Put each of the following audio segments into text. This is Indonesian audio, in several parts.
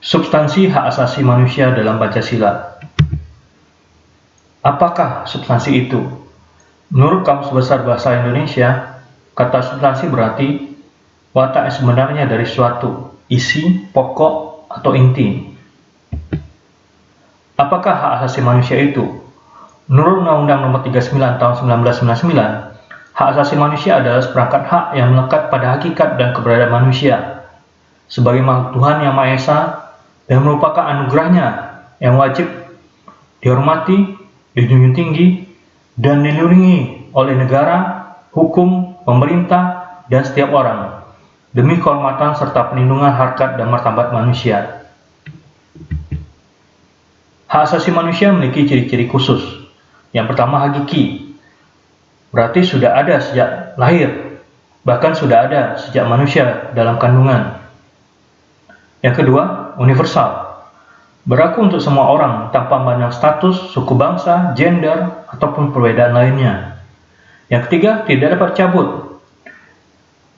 Substansi hak asasi manusia dalam Pancasila. Apakah substansi itu? Menurut Kamus Besar Bahasa Indonesia, kata substansi berarti watak yang sebenarnya dari suatu, isi, pokok, atau inti. Apakah hak asasi manusia itu? Menurut Undang-Undang Nomor 39 Tahun 1999, hak asasi manusia adalah seperangkat hak yang melekat pada hakikat dan keberadaan manusia sebagai makhluk Tuhan Yang Maha Esa dan merupakan anugerahnya yang wajib dihormati, dijunjung tinggi, dan dilindungi oleh negara, hukum, pemerintah, dan setiap orang demi kehormatan serta perlindungan harkat dan martabat manusia. Hak asasi manusia memiliki ciri-ciri khusus. Yang pertama, hakiki, berarti sudah ada sejak lahir, bahkan sudah ada sejak manusia dalam kandungan. Yang kedua, universal, berlaku untuk semua orang tanpa memandang status, suku bangsa, gender, ataupun perbedaan lainnya. Yang ketiga, tidak dapat dicabut.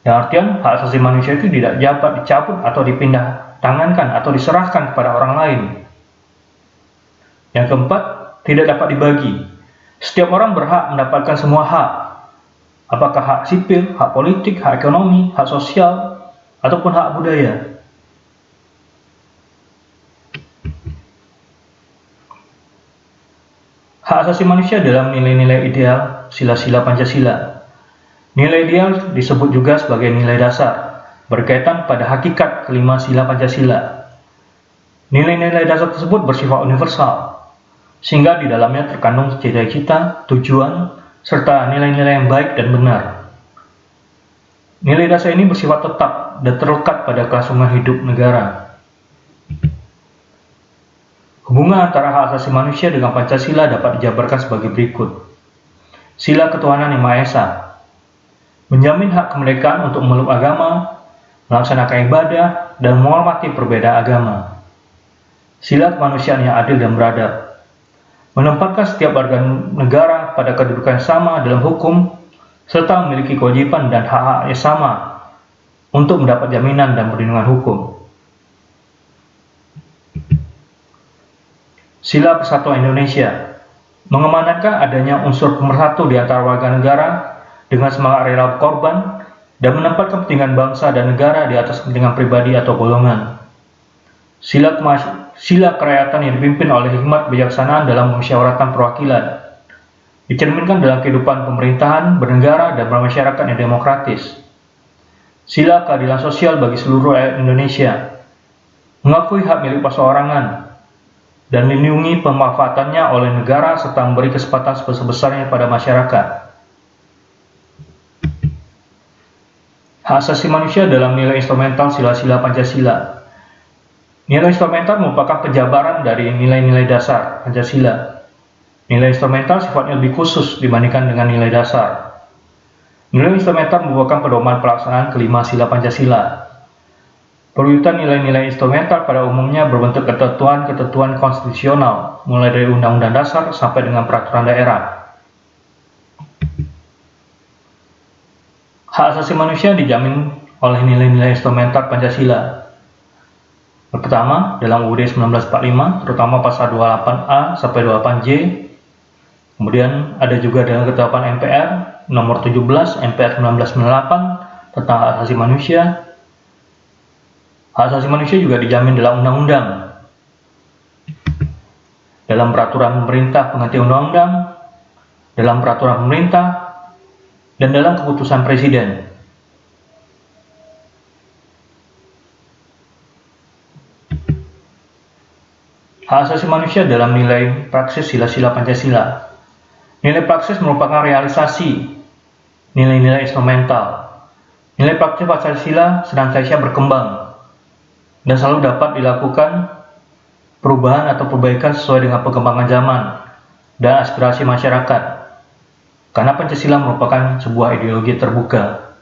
Dalam artian, hak asasi manusia itu tidak dapat dicabut atau dipindah tangankan atau diserahkan kepada orang lain. Yang keempat, tidak dapat dibagi. Setiap orang berhak mendapatkan semua hak, apakah hak sipil, hak politik, hak ekonomi, hak sosial, ataupun hak budaya. Hak asasi manusia dalam nilai-nilai ideal sila-sila Pancasila. Nilai ideal disebut juga sebagai nilai dasar, berkaitan pada hakikat kelima sila Pancasila. Nilai-nilai dasar tersebut bersifat universal, sehingga di dalamnya terkandung cita-cita, tujuan, serta nilai-nilai yang baik dan benar. Nilai dasar ini bersifat tetap dan terlekat pada kelangsungan hidup negara. Hubungan antara hak asasi manusia dengan Pancasila dapat dijabarkan sebagai berikut. Sila ketuhanan Yang Maha Esa menjamin hak kemerdekaan untuk memeluk agama, melaksanakan ibadah, dan menghormati perbedaan agama. Sila kemanusiaan yang adil dan beradab menempatkan setiap warga negara pada kedudukan yang sama dalam hukum, serta memiliki kewajiban dan hak-hak yang sama untuk mendapat jaminan dan perlindungan hukum. Sila Persatuan Indonesia mengamanatkan adanya unsur pemersatu di antara warga negara dengan semangat rela berkorban dan menempatkan kepentingan bangsa dan negara di atas kepentingan pribadi atau golongan. Sila kerakyatan yang dipimpin oleh hikmat kebijaksanaan dalam musyawaratan perwakilan dicerminkan dalam kehidupan pemerintahan, bernegara, dan bermasyarakat yang demokratis. Sila keadilan sosial bagi seluruh rakyat Indonesia mengakui hak milik perseorangan dan melindungi pemanfaatannya oleh negara serta memberi kesempatan sebesar-besarnya pada masyarakat. Hak asasi manusia dalam nilai instrumental sila-sila Pancasila. Nilai instrumental merupakan penjabaran dari nilai-nilai dasar Pancasila. Nilai instrumental sifatnya lebih khusus dibandingkan dengan nilai dasar. Nilai instrumental merupakan pedoman pelaksanaan kelima sila Pancasila. Perwujudan nilai-nilai instrumental pada umumnya berbentuk ketentuan-ketentuan konstitusional, mulai dari Undang-Undang Dasar sampai dengan peraturan daerah. Hak asasi manusia dijamin oleh nilai-nilai instrumental Pancasila. Pertama, dalam UUD 1945, terutama pasal 28A sampai 28J. Kemudian ada juga dalam ketetapan MPR nomor 17 MPR 1998 tentang hak asasi manusia. Hak asasi manusia juga dijamin dalam undang-undang, dalam peraturan pemerintah pengganti undang-undang, dalam peraturan pemerintah, dan dalam keputusan presiden. Hak asasi manusia dalam nilai praksis sila-sila Pancasila. Nilai praksis merupakan realisasi nilai-nilai instrumental. Nilai praksis Pancasila senantiasa berkembang dan selalu dapat dilakukan perubahan atau perbaikan sesuai dengan perkembangan zaman dan aspirasi masyarakat, karena Pancasila merupakan sebuah ideologi terbuka.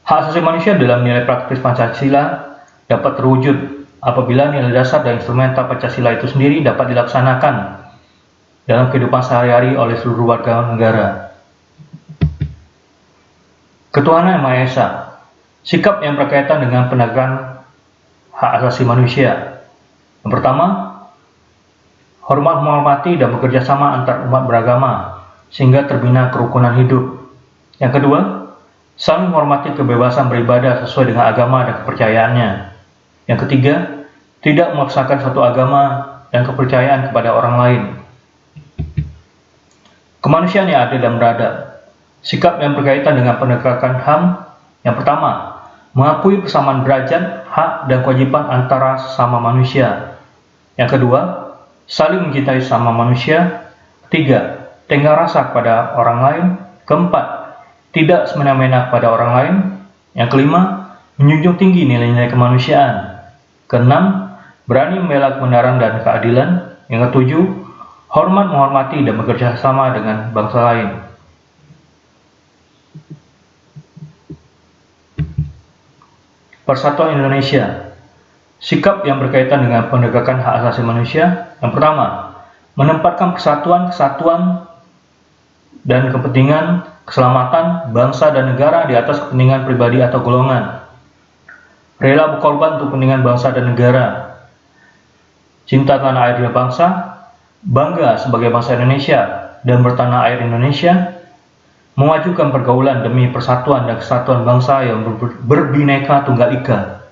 Hak asasi manusia dalam nilai praktis Pancasila dapat terwujud apabila nilai dasar dan instrumental Pancasila itu sendiri dapat dilaksanakan dalam kehidupan sehari-hari oleh seluruh warga negara. Ketuhanan Yang Maha Esa, sikap yang berkaitan dengan penegakan hak asasi manusia. Yang pertama, hormat menghormati dan bekerja sama antar umat beragama sehingga terbina kerukunan hidup. Yang kedua, saling menghormati kebebasan beribadah sesuai dengan agama dan kepercayaannya. Yang ketiga, tidak memaksakan satu agama dan kepercayaan kepada orang lain. Kemanusiaan yang adil dan beradab. Sikap yang berkaitan dengan penegakan HAM. Yang pertama, mengakui persamaan derajat, hak, dan kewajiban antara sesama manusia. Yang kedua, saling mencintai sesama manusia. Ketiga, tenggang rasa kepada orang lain. Keempat, tidak semena-mena kepada orang lain. Yang kelima, menjunjung tinggi nilai-nilai kemanusiaan. Keenam, berani membela kebenaran dan keadilan. Yang ketujuh, hormat menghormati dan bekerja sama dengan bangsa lain. Persatuan Indonesia. Sikap yang berkaitan dengan penegakan hak asasi manusia. Yang pertama, menempatkan kesatuan dan kepentingan keselamatan bangsa dan negara di atas kepentingan pribadi atau golongan. Rela berkorban untuk kepentingan bangsa dan negara. Cinta tanah air dan bangsa, bangga sebagai bangsa Indonesia dan bertanah air Indonesia, memajukan pergaulan demi persatuan dan kesatuan bangsa yang berbineka tunggal ika.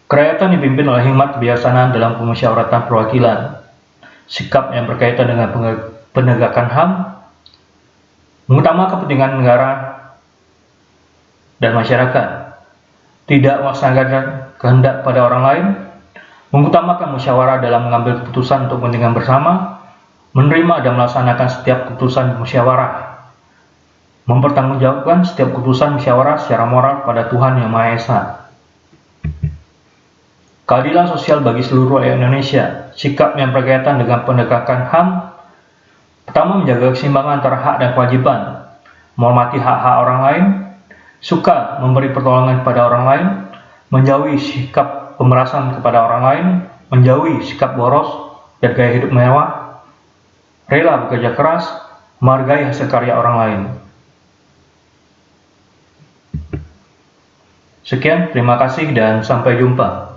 Kerakyatan dipimpin oleh hikmat kebijaksanaan dalam pemusyawaratan perwakilan. Sikap yang berkaitan dengan penegakan HAM, mengutamakan kepentingan negara dan masyarakat, tidak melaksanakan kehendak pada orang lain, mengutamakan musyawarah dalam mengambil keputusan untuk kepentingan bersama, menerima dan melaksanakan setiap keputusan musyawarah, mempertanggungjawabkan setiap keputusan musyawarah secara moral pada Tuhan Yang Maha Esa. Keadilan sosial bagi seluruh rakyat Indonesia. Sikap yang berkaitan dengan penegakan HAM, pertama, menjaga keseimbangan antara hak dan kewajiban, menghormati hak-hak orang lain, suka memberi pertolongan kepada orang lain, menjauhi sikap pemerasan kepada orang lain, menjauhi sikap boros dan gaya hidup mewah, rela bekerja keras, menghargai hasil karya orang lain. Sekian, terima kasih dan sampai jumpa.